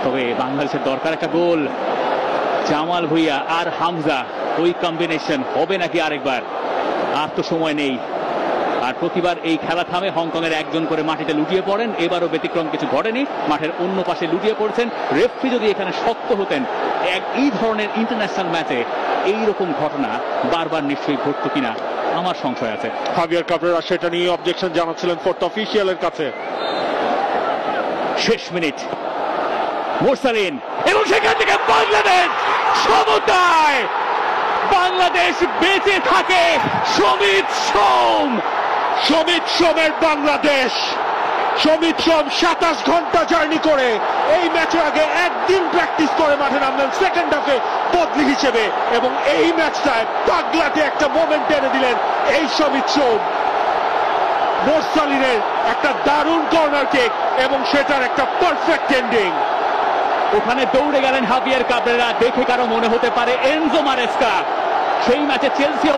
তবে বাংলাদেশের দরকার একটা গোল। জামাল ভুঁইয়া আর হামজা, ওই কম্বিনেশন হবে নাকি আরেকবার? আর তো সময় নেই। আর প্রতিবার এই খেলা থামে হংকংয়ের একজন করে মাটিতে লুটিয়ে পড়েন। এবারও ব্যতিক্রম কিছু ঘটেনি, মাঠের অন্য পাশে লুটিয়ে পড়ছেন। রেফারি যদি এখানে শক্ত হতেন, এই ধরনের ইন্টারন্যাশনাল ম্যাচে এইরকম ঘটনা বারবার নিশ্চয়ই ঘটতো কিনা আমার সংশয় আছে। হাভিয়ার কাবরেরা সেটা নিয়ে অবজেকশন জানাচ্ছিলেন ফোর্থ অফিসিয়ালের কাছে। শেষ মিনিট, মোরসালিন, এবং সেখান থেকে বাংলাদেশ সমতায়, বাংলাদেশ বেঁচে থাকে। সমিত সোম, সমিত সোমের বাংলাদেশ। সমিত সোম 27 ঘন্টা জার্নি করে এই ম্যাচের আগে একদিন প্র্যাকটিস করে মাঠে নামলেন সেকেন্ড হাফে বদলি হিসেবে, এবং এই ম্যাচটায় পাগলাতে একটা মোমেন্ট এনে দিলেন এই সমিত সোম। মোরসালিনের একটা দারুণ কর্নার কিক এবং সেটার একটা পারফেক্ট এন্ডিং। ওখানে দৌড়ে গেলেন হাভিয়ার কাবরেরা। দেখে কারো মনে হতে পারে এনজো মারেস্কা। সেই ম্যাচে চেলসি